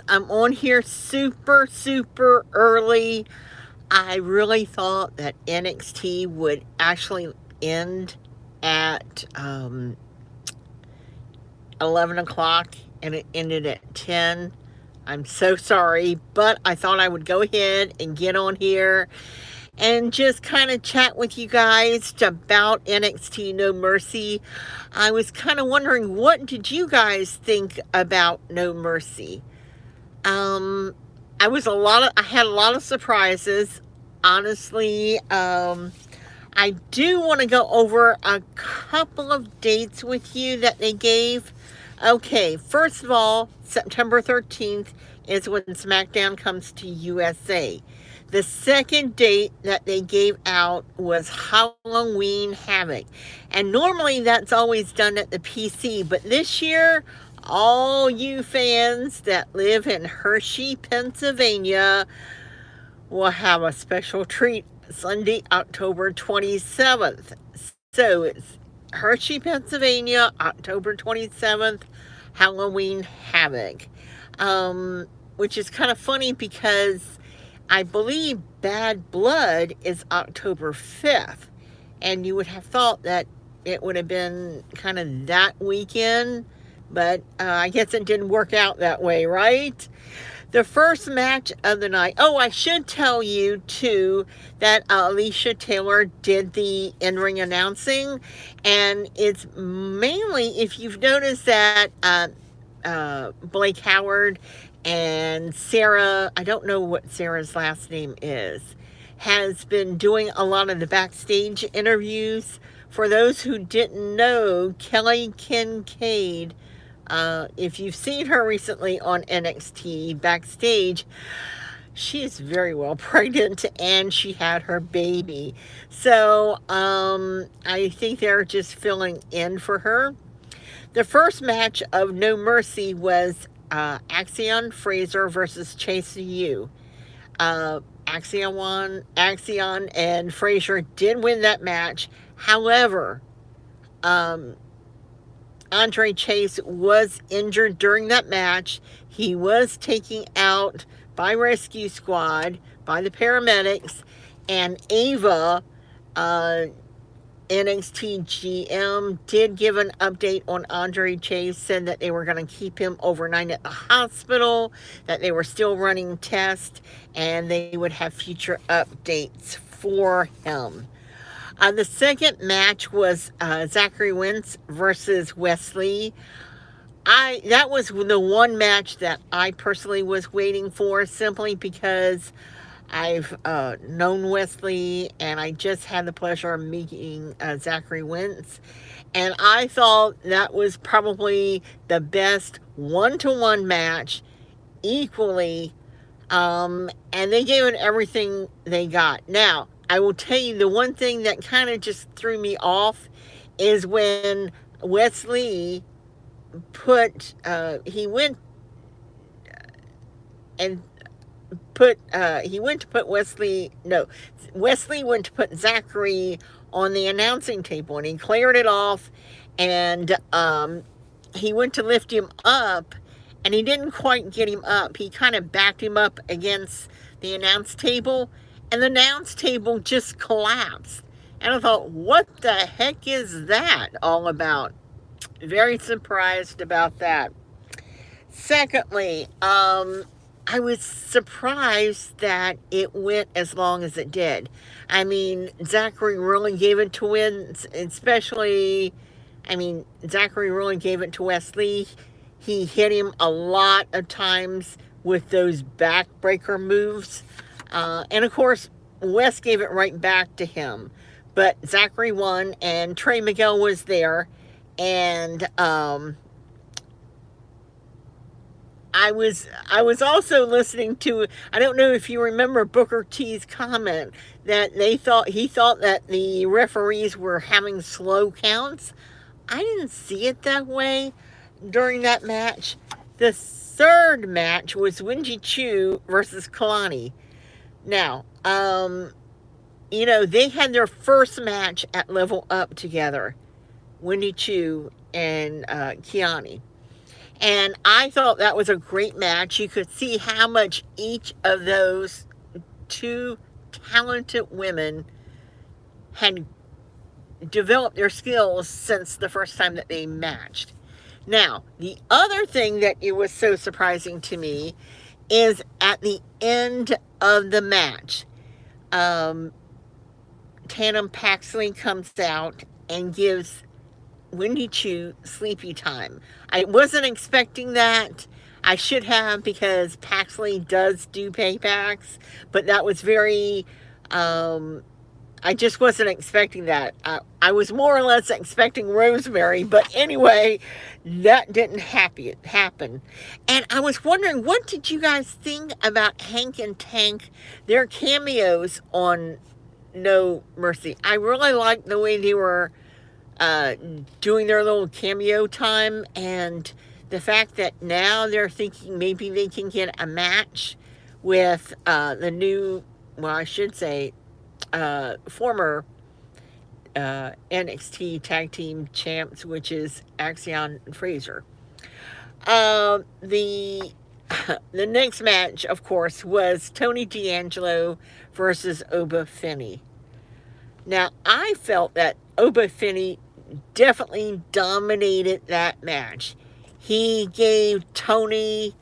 I'm on here super early. I really thought that NXT would actually end at 11 o'clock and it ended at 10. I'm so sorry, but I thought I would go ahead and get on here and just kind of chat with you guys about NXT No Mercy. I was kind of wondering, what did you guys think about No Mercy? Um, I had a lot of surprises. Honestly, I do want to go over a couple of dates with you that they gave. Okay, first of all, September 13th is when SmackDown comes to USA. The second date that they gave out was Halloween Havoc. And normally that's always done at the PC, but this year, all you fans that live in Hershey, Pennsylvania, will have a special treat Sunday, October 27th. So it's Hershey, Pennsylvania, October 27th, Halloween Havoc. Which is kind of funny because I believe Bad Blood is October 5th. And you would have thought that it would have been kind of that weekend, but I guess it didn't work out that way, right? The first match of the night. Oh, I should tell you too that Alicia Taylor did the in-ring announcing, and it's mainly, if you've noticed that Blake Howard and Sarah, I don't know what Sarah's last name is, has been doing a lot of the backstage interviews. For those who didn't know, Kelly Kincaid, if you've seen her recently on NXT backstage, she is very well pregnant and she had her baby. So I think they're just filling in for her. The first match of No Mercy was Axion Fraser versus Chase U. Axion and Fraser did win that match. However, Andre Chase was injured during that match. He was taken out by Rescue Squad, by the paramedics, and Ava, NXT GM, did give an update on Andre Chase, said that they were going to keep him overnight at the hospital, that they were still running tests, and they would have future updates for him. The second match was Zachary Wentz versus Wesley. That was the one match that I personally was waiting for, simply because I've known Wesley and I just had the pleasure of meeting Zachary Wentz, and I thought that was probably the best one-to-one match, equally, and they gave it everything they got. Now, I will tell you, the one thing that kind of just threw me off is when Wesley he went and he went to put Wesley went to put Zachary on the announcing table, and he cleared it off, and he went to lift him up, and he didn't quite get him up. He kind of backed him up against the announce table, and the announce table just collapsed. And I thought, what the heck is that all about? Very surprised about that. Secondly, I was surprised that it went as long as it did. I mean, Zachary really gave it to win, especially, Zachary really gave it to Wesley. He hit him a lot of times with those backbreaker moves. And of course, Wes gave it right back to him. But Zachary won, and Trey Miguel was there. And I was also listening to, I don't know if you remember Booker T's comment that he thought that the referees were having slow counts. I didn't see it that way during that match. The third match was Wenji Chu versus Kalani. Now, they had their first match at Level Up together, Wendy Chu and Kiani. And I thought that was a great match. You could see how much each of those two talented women had developed their skills since the first time that they matched. Now, the other thing that it was so surprising to me is at the end of the match, um, Tatum Paxley comes out and gives Wendy Chu sleepy time. I wasn't expecting that. I should have, because Paxley does do paybacks, but that was very, I just wasn't expecting that. I was more or less expecting Rosemary, but anyway, that didn't happen. And I was wondering, what did you guys think about Hank and Tank, their cameos on No Mercy? I really liked the way they were doing their little cameo time, and the fact that now they're thinking maybe they can get a match with the new, well, I should say, former NXT tag team champs, which is Axion and Fraser. The the next match, of course, was Tony D'Angelo versus Oba Femi. Now, I felt that Oba Femi definitely dominated that match. He gave Tony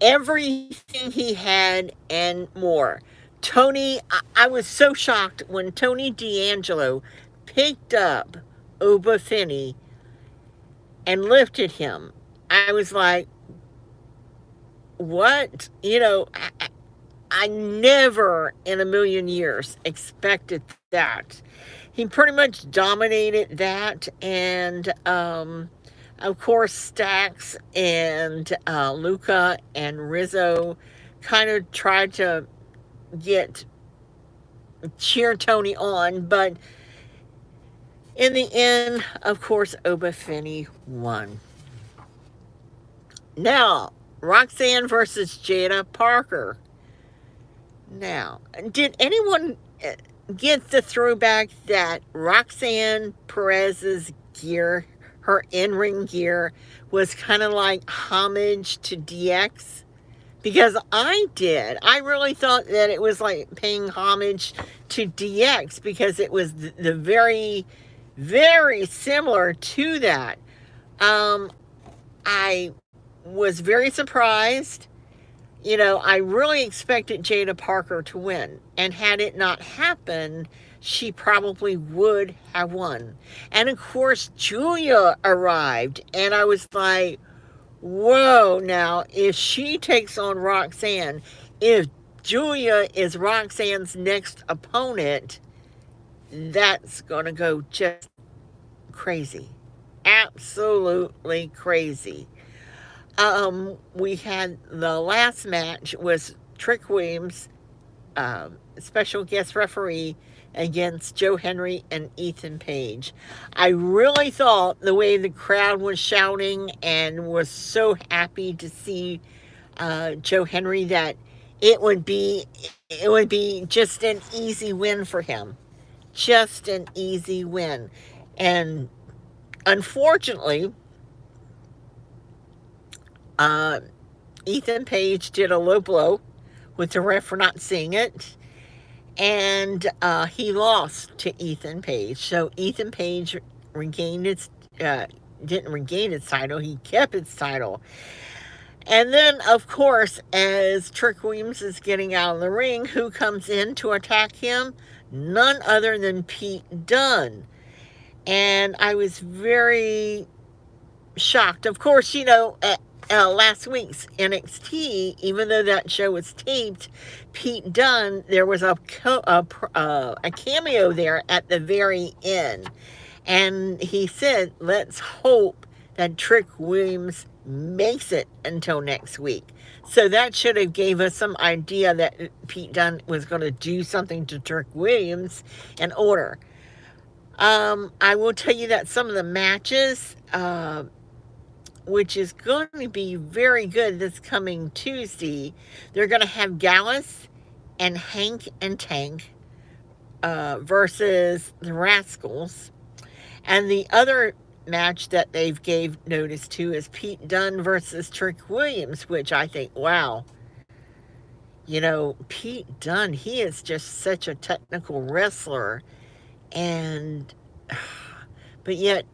everything he had and more. Tony, I was so shocked when Tony D'Angelo picked up Oba Femi and lifted him. I was like, what? I never in a million years expected that. He pretty much dominated that, and of course, Stax and Luca and Rizzo kind of tried to cheer Tony on, but in the end, of course, Oba Femi won. Now, Roxanne versus Jada Parker. Now, did anyone get the throwback that Roxanne Perez's gear, her in-ring gear, was kind of like homage to DX? Because I did. I really thought that it was like paying homage to DX, because it was the very, very similar to that. I was very surprised. I really expected Jada Parker to win. And had it not happened, she probably would have won. And of course, Julia arrived. And I was like, whoa, now, if she takes on Roxanne, if Julia is Roxanne's next opponent, that's going to go just crazy. Absolutely crazy. We had the last match was Trick Williams, special guest referee, against Joe Henry and Ethan Page. I really thought the way the crowd was shouting and was so happy to see Joe Henry that it would be just an easy win for him. Just an easy win. And unfortunately, Ethan Page did a low blow with the ref for not seeing it, and he lost to Ethan Page. So Ethan Page didn't regain its title, he kept its title. And then, of course, as Trick Williams is getting out of the ring, who comes in to attack him? None other than Pete Dunne. And I was very shocked. Of course, last week's NXT, even though that show was taped, Pete Dunne, there was a cameo there at the very end. And he said, let's hope that Trick Williams makes it until next week. So that should have gave us some idea that Pete Dunne was going to do something to Trick Williams in order. I will tell you that some of the matches, which is going to be very good this coming Tuesday, they're going to have Gallus and Hank and Tank versus the Rascals. And the other match that they've gave notice to is Pete Dunne versus Trick Williams, which I think, wow, Pete Dunne, he is just such a technical wrestler, and but yet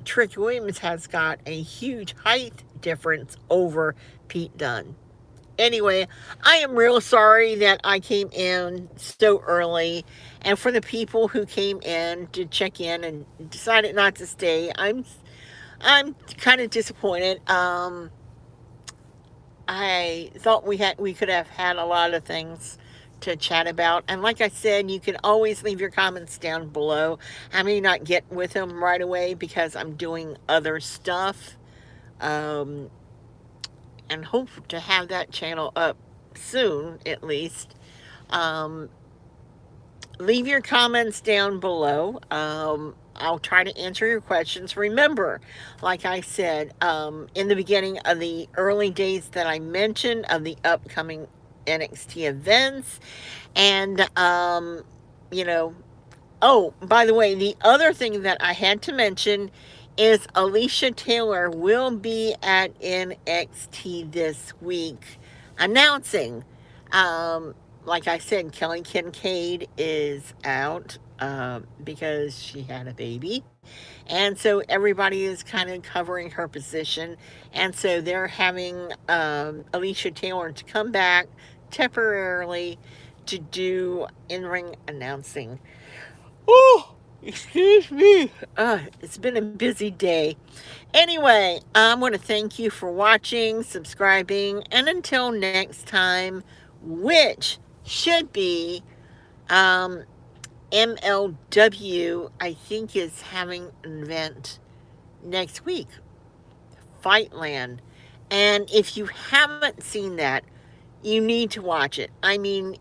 Trick Williams has got a huge height difference over Pete Dunne. Anyway, I am real sorry that I came in so early, and for the people who came in to check in and decided not to stay, I'm kind of disappointed. I thought we could have had a lot of things to chat about, and like I said, you can always leave your comments down below. I may not get with them right away because I'm doing other stuff. Um, and hope to have that channel up soon, at least. Um, Leave your comments down below. I'll try to answer your questions. Remember, like I said, in the beginning of the early days that I mentioned of the upcoming NXT events, and, you know, oh, by the way, the other thing that I had to mention is Alicia Taylor will be at NXT this week announcing. Um, like I said, Kelly Kincaid is out because she had a baby. And so everybody is kind of covering her position. And so they're having Alicia Taylor to come back temporarily to do in-ring announcing. Oh, excuse me. It's been a busy day. Anyway, I want to thank you for watching, subscribing, and until next time, which should be MLW, I think, is having an event next week, Fightland. And if you haven't seen that, you need to watch it. I mean,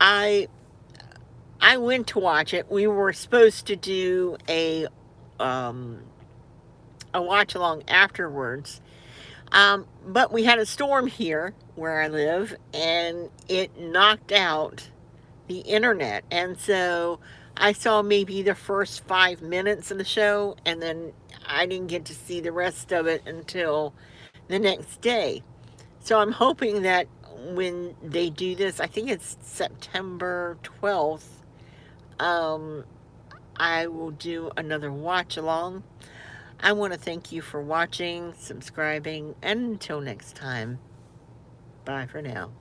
I went to watch it. We were supposed to do a watch along afterwards, but we had a storm here where I live, and it knocked out the internet, and so I saw maybe the first 5 minutes of the show, and then I didn't get to see the rest of it until the next day. So I'm hoping that when they do this, I think it's September 12th, I will do another watch along. I want to thank you for watching, subscribing, and until next time, bye for now.